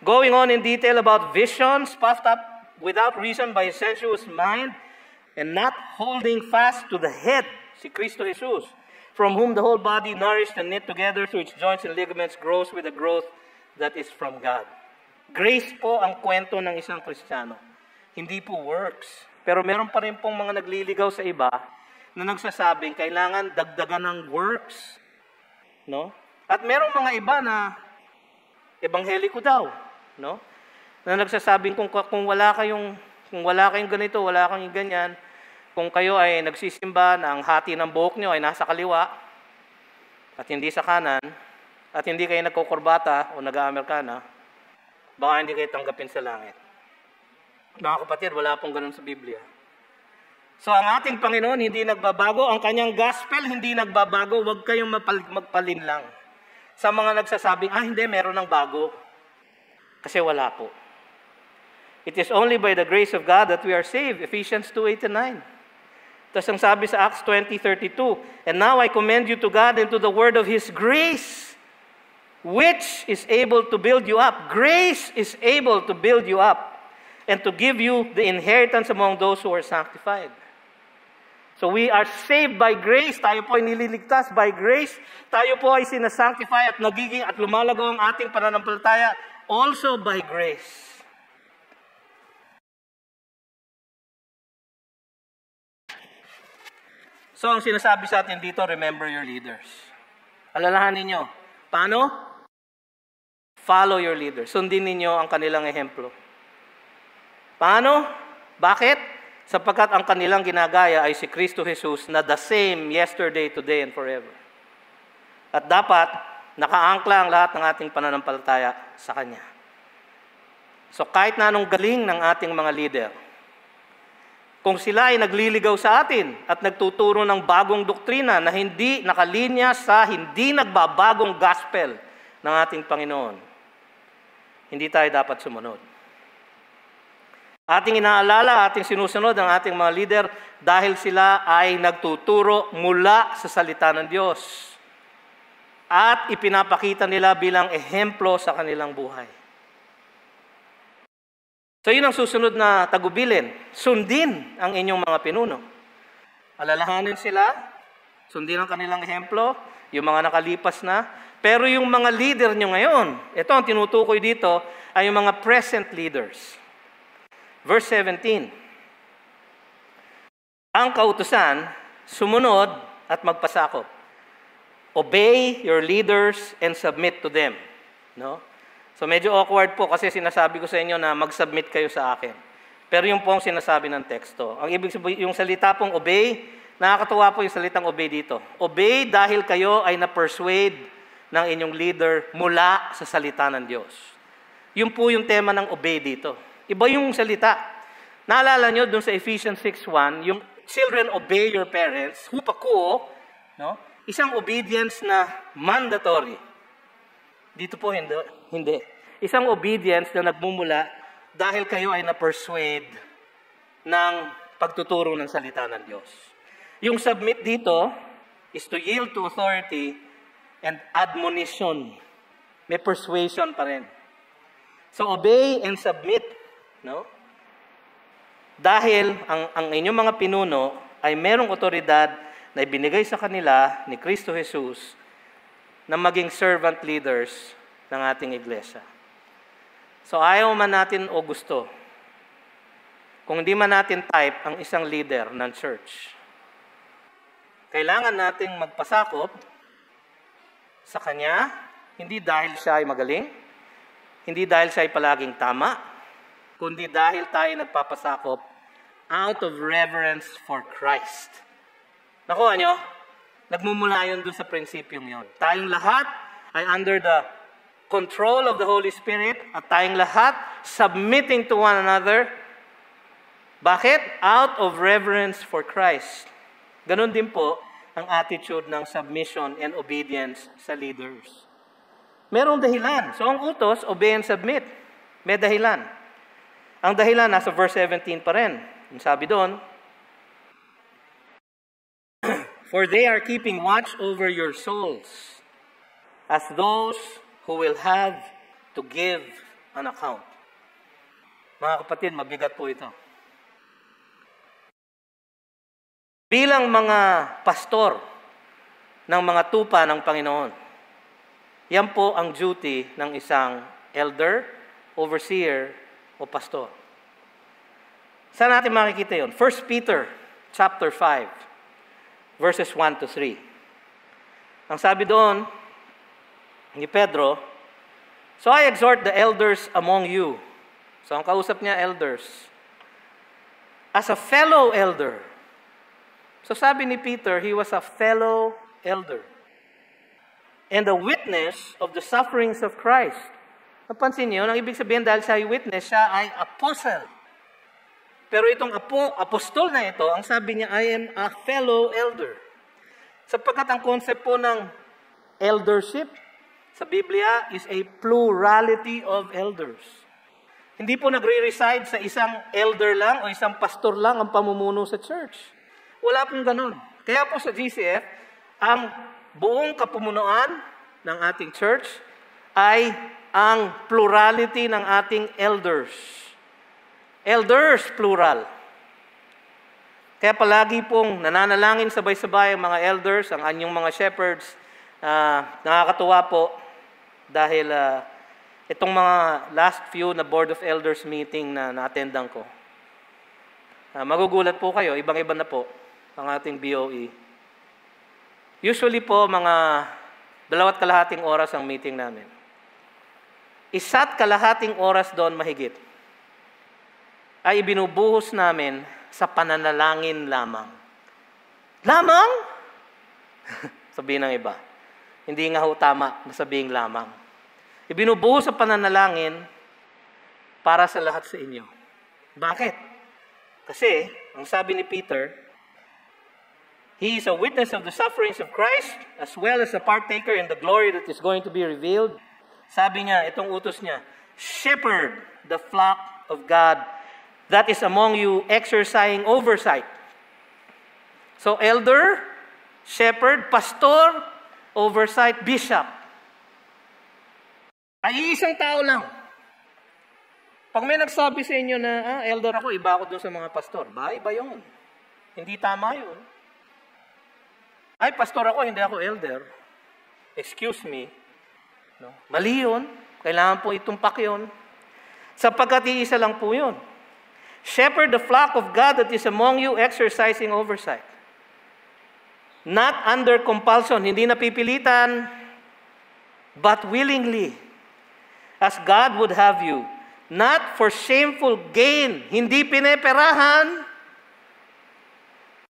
Going on in detail about visions, puffed up without reason by a sensuous mind, and not holding fast to the head, si Kristo Jesus, from whom the whole body nourished and knit together through its joints and ligaments grows with a growth that is from God. Grace po ang kwento ng isang Kristiyano. Hindi po works. Pero meron pa rin pong mga nagliligaw sa iba na nagsasabing kailangan dagdagan ng works. No? At meron mga iba na ebangheliko daw, no? Na nagsasabing kung wala kayong ganito, wala kayong ganyan, kung kayo ay nagsisimba na ang hati ng buhok nyo ay nasa kaliwa at hindi sa kanan, at hindi kayo nagkukurbata o nag-Amerikana, baka hindi kayo tanggapin sa langit. Mga kapatid, wala pong ganun sa Biblia. So ang ating Panginoon hindi nagbabago, ang kanyang gospel hindi nagbabago, huwag kayong magpalinlang. Sa mga nagsasabing, hindi, meron ng bago. Kasi wala po. It is only by the grace of God that we are saved. Ephesians 2:8-9. Tapos ang sabi sa Acts 20:32, and now I commend you to God and to the word of His grace, which is able to build you up. Grace is able to build you up and to give you the inheritance among those who are sanctified. So we are saved by grace. Tayo po ay nililigtas by grace. Tayo po ay sinasanctify at nagiging at lumalagaw ang ating pananampalataya also by grace. So ang sinasabi sa atin dito, remember your leaders. Alalahanin ninyo. Paano? Follow your leaders. Sundin ninyo ang kanilang ehemplo. Paano? Bakit? Sapagkat ang kanilang ginagaya ay si Kristo Jesus na the same yesterday, today, and forever. At dapat nakaangkla ang lahat ng ating pananampalataya sa Kanya. So kahit na anong galing ng ating mga leader, Kung sila ay nagliligaw sa atin at nagtuturo ng bagong doktrina na hindi nakalinya sa hindi nagbabagong gospel ng ating Panginoon, hindi tayo dapat sumunod. Ating inaalala, ating sinusunod ang ating mga leader dahil sila ay nagtuturo mula sa salita ng Diyos at ipinapakita nila bilang ehemplo sa kanilang buhay. So yun ang susunod na tagubilin. Sundin ang inyong mga pinuno. Alalahanin sila, sundin ang kanilang ehemplo, yung mga nakalipas na. Pero yung mga leader nyo ngayon, ito ang tinutukoy dito, ay yung mga present leaders. Verse 17. Ang kautusan, sumunod at magpasakop. Obey your leaders and submit to them. No? So medyo awkward po kasi sinasabi ko sa inyo na mag-submit kayo sa akin. Pero yung po ang sinasabi ng teksto. Ang ibig sabihin, yung salita pong obey, nakakatuwa po yung salitang obey dito. Obey dahil kayo ay na-persuade ng inyong leader mula sa salita ng Diyos. Yun po yung tema ng obey dito. Iba yung salita. Naalala nyo dun sa Ephesians 6:1, yung children obey your parents, hupakuo, no? Isang obedience na mandatory. Dito po hindi. Isang obedience na nagmumula dahil kayo ay na-persuade ng pagtuturo ng salita ng Diyos. Yung submit dito is to yield to authority and admonition. May persuasion pa rin. So obey and submit, no? Dahil ang inyong mga pinuno ay merong otoridad na ibinigay sa kanila ni Kristo Jesus na maging servant leaders ng ating iglesia. So ayaw man natin o gusto, kung hindi man natin type ang isang leader ng church, kailangan nating magpasakop sa kanya, hindi dahil siya ay magaling, hindi dahil siya ay palaging tama, kundi dahil tayo nagpapasakop out of reverence for Christ. Nakuha nyo? Nagmumula yun dun sa prinsipyong yun. Tayong lahat ay under the control of the Holy Spirit at tayong lahat submitting to one another. Bakit? Out of reverence for Christ. Ganon din po ang attitude ng submission and obedience sa leaders. Merong dahilan. So ang utos, obey and submit. May dahilan. Ang dahilan nasa verse 17 pa rin. Ang sabi doon, for they are keeping watch over your souls as those who will have to give an account. Mga kapatid, mabigat po ito. Bilang mga pastor ng mga tupa ng Panginoon, yan po ang duty ng isang elder, overseer, o pastor. Saan natin makikita yun? 1 Peter chapter 5, verses 1 to 3. Ang sabi doon ni Pedro, so I exhort the elders among you. So ang kausap niya, elders. As a fellow elder. So sabi ni Peter, he was a fellow elder. And a witness of the sufferings of Christ. Napansin niyo, ang ibig sabihin dahil siya ay witness, siya ay apostle. Pero itong apostol na ito, ang sabi niya, I am a fellow elder. Sapagkat ang concept po ng eldership sa Biblia is a plurality of elders. Hindi po nagre-reside sa isang elder lang o isang pastor lang ang pamumuno sa church. Wala pong ganun. Kaya po sa GCF, ang buong kapumunuan ng ating church ay ang plurality ng ating elders. Elders, plural. Kaya palagi pong nananalangin sabay-sabay ang mga elders, ang anyong mga shepherds. Nakakatuwa po dahil itong mga last few na Board of Elders meeting na na-attendan ko. Magugulat po kayo, ibang-iba na po ang ating BOE. Usually po, mga 2.5 oras ang meeting namin. 1.5 oras doon mahigit ay ibinubuhos namin sa pananalangin lamang. Lamang? Sabihin ng iba. Hindi nga ho tama na sabihin lamang. Ibinubuhos sa pananalangin para sa lahat sa inyo. Bakit? Kasi ang sabi ni Peter, he is a witness of the sufferings of Christ as well as a partaker in the glory that is going to be revealed. Sabi niya, itong utos niya, shepherd the flock of God that is among you, exercising oversight. So elder, shepherd, pastor, oversight, bishop. Ay isang tao lang. Pag may nagsabi sa inyo na, elder ako, iba ako dun sa mga pastor. Iba yun. Hindi tama yun. Ay, pastor ako, hindi ako elder. Excuse me. No? Mali yun. Kailangan po itumpak yun. Sapagkat iisa lang po yun. Shepherd the flock of God that is among you, exercising oversight. Not under compulsion, hindi napipilitan, but willingly, as God would have you. Not for shameful gain, hindi pineperahan,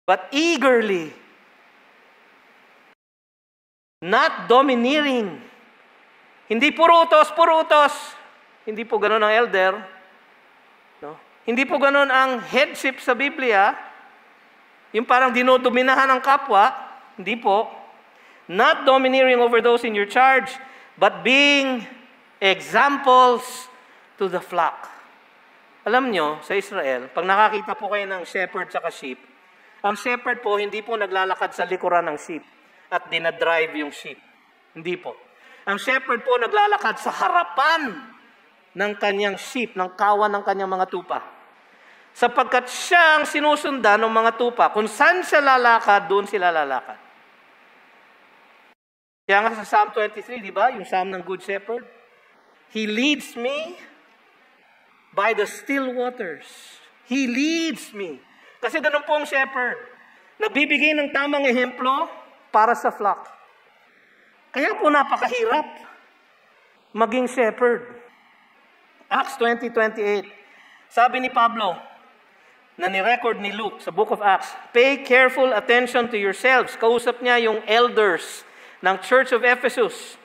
but eagerly. Not domineering. Hindi puro utos. Hindi po ganun ang elder. No? Hindi po ganun ang headship sa Biblia. Yung parang dinodominahan ng kapwa. Hindi po. Not domineering over those in your charge, but being examples to the flock. Alam nyo, sa Israel, pag nakakita po kayo ng shepherd sa sheep, ang shepherd po, hindi po naglalakad sa likuran ng sheep at dinadrive yung sheep. Hindi po. Ang shepherd po naglalakad sa harapan ng kanyang sheep, ng kawan ng kanyang mga tupa. Sapagkat siya ang sinusundan ng mga tupa. Kung saan siya lalakad, doon sila lalakad. Kaya nga sa Psalm 23, di ba? Yung Psalm ng Good Shepherd. He leads me by the still waters. He leads me. Kasi ganun po ang shepherd. Nagbibigay ng tamang ehemplo para sa flock. Kaya po napakahirap maging shepherd. Acts 20:28. Sabi ni Pablo, na ni-record ni Luke sa Book of Acts, pay careful attention to yourselves. Kausap niya yung elders ng Church of Ephesus.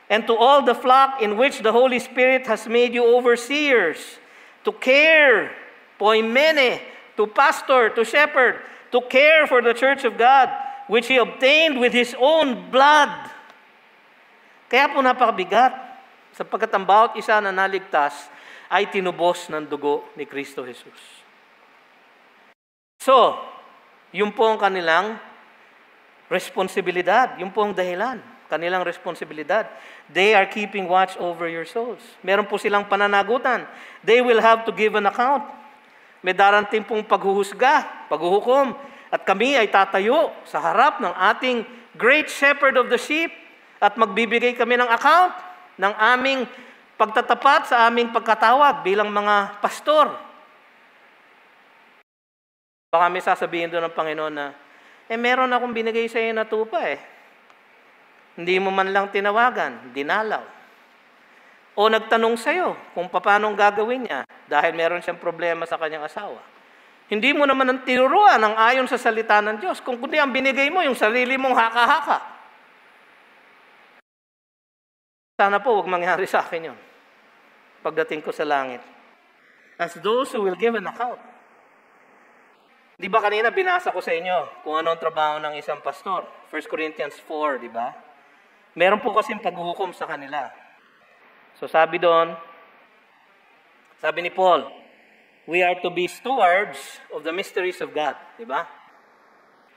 And to all the flock in which the Holy Spirit has made you overseers, to care, poimene, to pastor, to shepherd, to care for the church of God, which He obtained with His own blood. Kaya po napakabigat, sapagkat ang bawat isa na naligtas ay tinubos ng dugo ni Kristo Jesus. So, yun po ang kanilang responsibilidad, yun po ang dahilan. Kanilang responsibilidad. They are keeping watch over your souls. Meron po silang pananagutan. They will have to give an account. May darating pong paghuhusga, paghuhukom. At kami ay tatayo sa harap ng ating great shepherd of the sheep at magbibigay kami ng account ng aming pagtatapat sa aming pagkatawag bilang mga pastor. Baka may sasabihin doon ng Panginoon na, meron akong binigay sa iyo na tupa Hindi mo man lang tinawagan, dinalaw. O nagtanong sa'yo kung paano gagawin niya dahil meron siyang problema sa kanyang asawa. Hindi mo naman ang tinuruan ang ayon sa salita ng Diyos. Kung kundi ang binigay mo, yung sarili mong haka-haka. Sana po huwag mangyari sa akin yun pagdating ko sa langit. As those who will give an account. Di ba kanina binasa ko sa inyo kung anong trabaho ng isang pastor? 1 Corinthians 4, di ba? Meron po kasing paghuhukom sa kanila. So sabi doon, sabi ni Paul, we are to be stewards of the mysteries of God. Diba?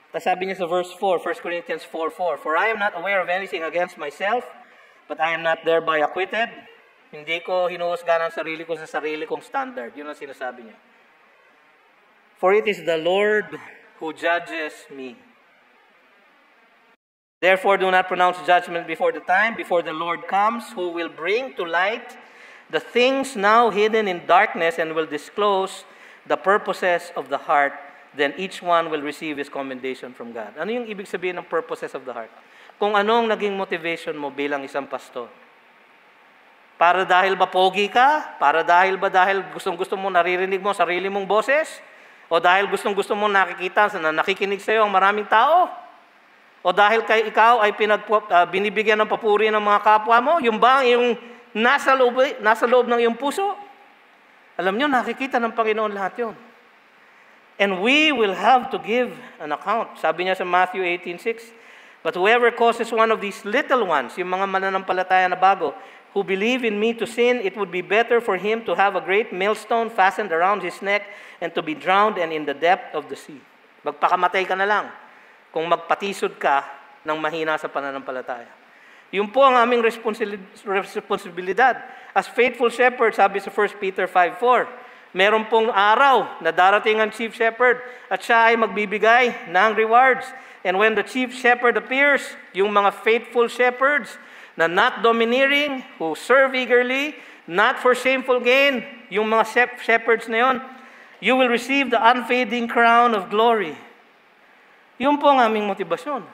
Tapos sabi niya sa verse 4, 1 Corinthians 4:4, for I am not aware of anything against myself, but I am not thereby acquitted. Hindi ko hinuhusgahan ang sarili ko sa sarili kong standard. Yun ang sinasabi niya. For it is the Lord who judges me. Therefore, do not pronounce judgment before the time, before the Lord comes, who will bring to light the things now hidden in darkness and will disclose the purposes of the heart. Then each one will receive his commendation from God. Ano yung ibig sabihin ng purposes of the heart? Kung anong naging motivation mo bilang isang pastor. Para dahil ba pogi ka? Para dahil gustong-gusto mo naririnig mo sarili mong boses? O dahil gustong-gusto mo nakikita na nakikinig sa iyo ang maraming tao? O dahil ikaw ay binibigyan ng papuri ng mga kapwa mo, yung ba yung nasa loob ng iyong puso? Alam nyo, nakikita ng Panginoon lahat yun. And we will have to give an account. Sabi niya sa Matthew 18:6, but whoever causes one of these little ones, yung mga mananampalataya na bago, who believe in me to sin, it would be better for him to have a great millstone fastened around his neck and to be drowned and in the depth of the sea. Magpakamatay ka na lang kung magpatisod ka ng mahina sa pananampalataya. Yun po ang aming responsibilidad. As faithful shepherds, sabi sa 1 Peter 5:4, meron pong araw na darating ang chief shepherd at siya ay magbibigay ng rewards. And when the chief shepherd appears, yung mga faithful shepherds na not domineering, who serve eagerly, not for shameful gain, yung mga shepherds na yun, you will receive the unfading crown of glory. Yun po ang aming motibasyon.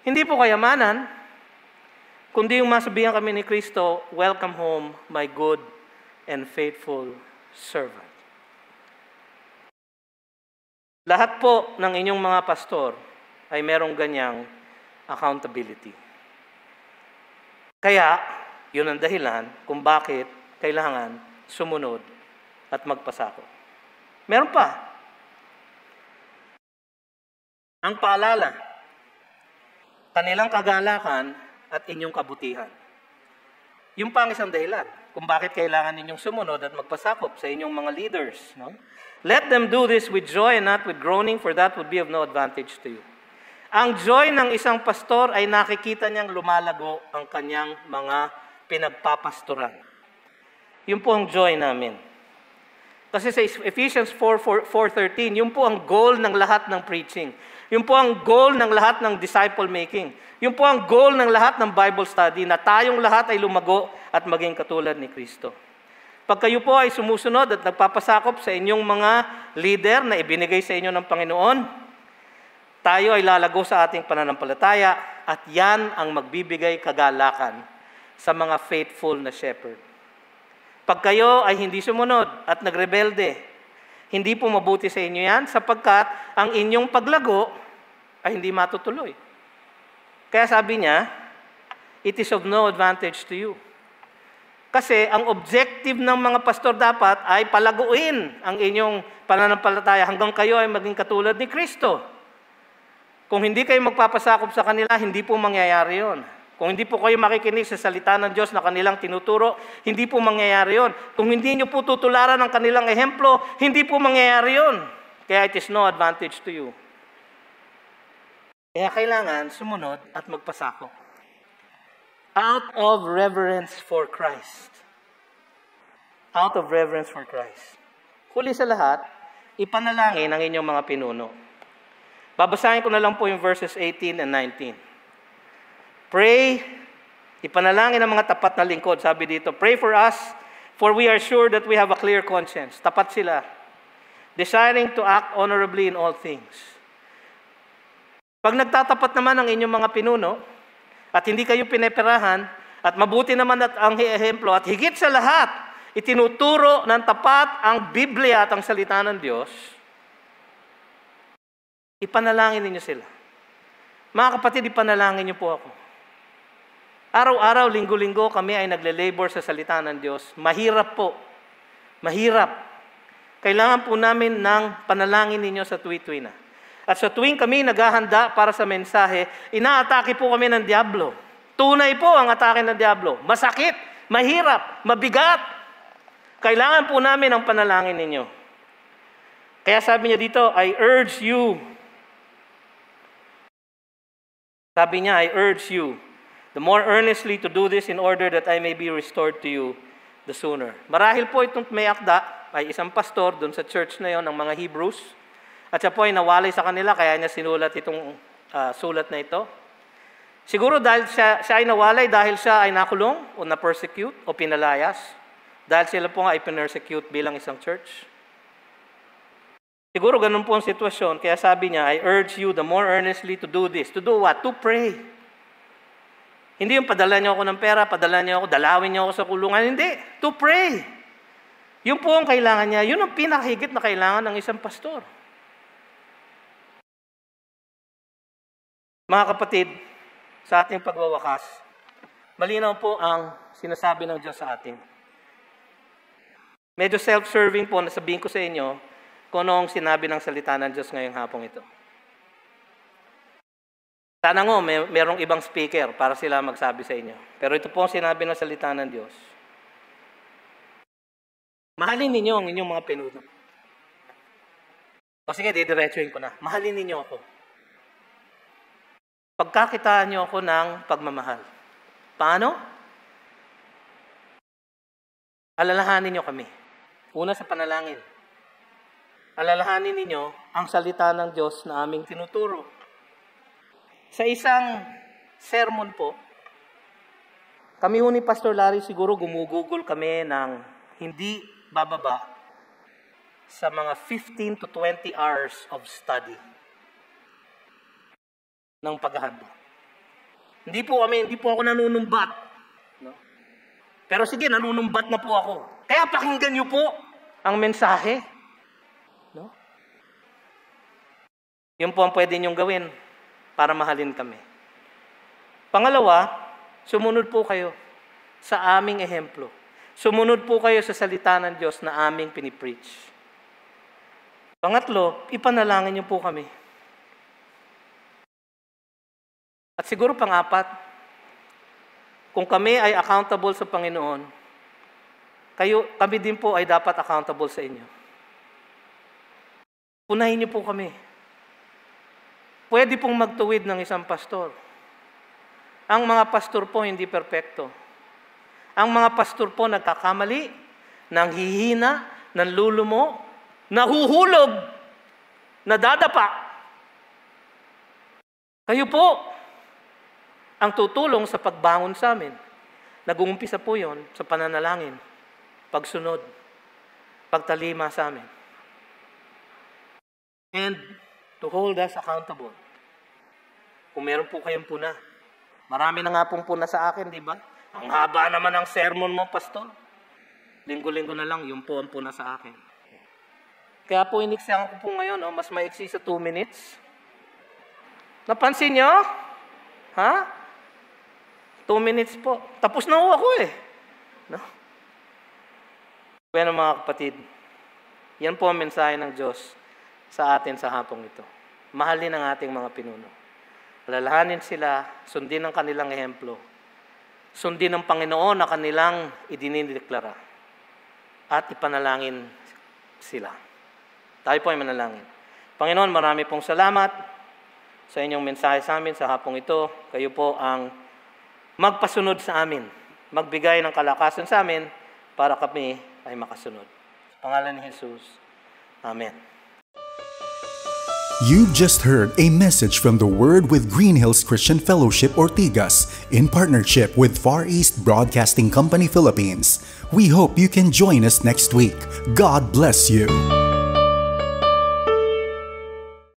Hindi po kayamanan, kundi yung masabihan kami ni Kristo, welcome home, my good and faithful servant. Lahat po ng inyong mga pastor ay merong ganyang accountability. Kaya, yun ang dahilan kung bakit kailangan sumunod at magpasakop. Meron pa. Ang paalala, kanilang kagalakan at inyong kabutihan. Yung pang isang dahilan kung bakit kailangan ninyong sumunod at magpasakop sa inyong mga leaders. No? Let them do this with joy and not with groaning, for that would be of no advantage to you. Ang joy ng isang pastor ay nakikita niyang lumalago ang kanyang mga pinagpapastoran. Yun po ang joy namin. Kasi sa Ephesians 4:13, yun po ang goal ng lahat ng preaching. Yun po ang goal ng lahat ng disciple making. Yun po ang goal ng lahat ng Bible study, na tayong lahat ay lumago at maging katulad ni Kristo. Pag kayo po ay sumusunod at nagpapasakop sa inyong mga leader na ibinigay sa inyo ng Panginoon, tayo ay lalago sa ating pananampalataya at yan ang magbibigay kagalakan sa mga faithful na shepherd. Pag kayo ay hindi sumunod at nagrebelde, hindi po mabuti sa inyo yan sapagkat ang inyong paglago ay hindi matutuloy. Kaya sabi niya, it is of no advantage to you. Kasi ang objective ng mga pastor dapat ay palaguin ang inyong pananampalataya hanggang kayo ay maging katulad ni Kristo. Kung hindi kayo magpapasakop sa kanila, hindi po mangyayari yun. Kung hindi po kayo makikinig sa salita ng Diyos na kanilang tinuturo, hindi po mangyayari yun. Kung hindi nyo po tutularan ang kanilang ehemplo, hindi po mangyayari yun. Kaya it is no advantage to you. Kaya kailangan sumunod at magpasakop. Out of reverence for Christ. Out of reverence for Christ. Huli sa lahat, ipanalangin ang inyong mga pinuno. Babasahin ko na lang po yung verses 18 and 19. Pray, ipanalangin ang mga tapat na lingkod. Sabi dito, pray for us, for we are sure that we have a clear conscience. Tapat sila. Desiring to act honorably in all things. Pag nagtatapat naman ang inyong mga pinuno, at hindi kayo pineperahan, at mabuti naman at ang ehemplo, at higit sa lahat, itinuturo ng tapat ang Biblia at ang salita ng Diyos, ipanalangin ninyo sila. Mga kapatid, ipanalangin niyo po ako. Araw-araw, linggo-linggo, kami ay nagle-labor sa salita ng Diyos. Mahirap po. Mahirap. Kailangan po namin ng panalangin ninyo sa tuwi-tuwi na. At sa tuwing kami naghahanda para sa mensahe, inaatake po kami ng Diablo. Tunay po ang atake ng Diablo. Masakit, mahirap, mabigat. Kailangan po namin ang panalangin ninyo. Kaya sabi niya dito, I urge you. Sabi niya, I urge you the more earnestly to do this in order that I may be restored to you the sooner. Marahil po itong may akda ay isang pastor doon sa church na yon ng mga Hebrews. At siya po ay nawalay sa kanila, kaya niya sinulat itong sulat na ito. Siguro dahil siya ay nawalay, dahil siya ay nakulong o na-persecute o pinalayas. Dahil sila po nga ay pinersecute bilang isang church. Siguro ganun po ang sitwasyon. Kaya sabi niya, I urge you the more earnestly to do this. To do what? To pray. Hindi yung padala niyo ako ng pera, padala niyo ako, dalawin niyo ako sa kulungan. Hindi. To pray. Yun po ang kailangan niya. Yun ang pinakahigit na kailangan ng isang pastor. Mga kapatid, sa ating pagwawakas, malinaw po ang sinasabi ng Diyos sa atin. Medyo self-serving po, nasabihin ko sa inyo, kung ano ang sinabi ng salita ng Diyos ngayong hapong ito. Sana nga, merong ibang speaker para sila magsabi sa inyo. Pero ito po ang sinabi ng salita ng Diyos. Mahalin ninyo ang inyong mga pinuno. O sige, didiretsuhin ko na. Mahalin ninyo ako. Pagkakitaan niyo ako ng pagmamahal. Paano? Alalahanin niyo kami. Una sa panalangin. Alalahanin ninyo ang salita ng Diyos na aming tinuturo. Sa isang sermon po, kami ni Pastor Larry siguro gumugugol kami ng hindi bababa sa mga 15 to 20 hours of study ng paghahanda. Hindi po ako nanunumbat. No? Pero sige, nanunumbat na po ako. Kaya pakinggan niyo po ang mensahe. No? Yun po ang pwede niyong gawin para mahalin kami. Pangalawa, sumunod po kayo sa aming ehemplo. Sumunod po kayo sa salita ng Diyos na aming pinipreach. Pangatlo, ipanalangin niyo po kami. At siguro pang-apat, kung kami ay accountable sa Panginoon, kami din po ay dapat accountable sa inyo. Unahin niyo po kami. Pwede pong magtuwid ng isang pastor. Ang mga pastor po hindi perpekto. Ang mga pastor po nagkakamali, nanghihina, nanlulumo, nahuhulog, nadadapa. Kayo po ang tutulong sa pagbangon sa amin. Nag-uumpisa po yon sa pananalangin, pagsunod, pagtalima sa amin. And to hold us accountable. Kung meron po kayong puna. Marami na nga pong puna sa akin, di ba? Ang haba naman ng sermon mo, pastor. Linggo-linggo na lang, yun po ang puna sa akin. Kaya po iniksyan ko po ngayon, mas maiksi sa 2 minutes. Napansin nyo? Ha? 2 minutes po. Tapos na ako eh. No? Bueno mga kapatid, yan po ang mensahe ng Diyos sa atin sa hapong ito. Mahalin ang ating mga pinuno. Alalahanin sila, sundin ang kanilang ehemplo. Sundin ang Panginoon na kanilang idinideklara. At ipanalangin sila. Tayo po ay manalangin. Panginoon, marami pong salamat sa inyong mensahe sa amin sa hapong ito. Kayo po ang magpasunod sa amin. Magbigay ng kalakasan sa amin para kami ay makasunod. Sa pangalan ni Jesus. Amen. You've just heard a message from the Word with Green Hills Christian Fellowship Ortigas in partnership with Far East Broadcasting Company Philippines. We hope you can join us next week. God bless you.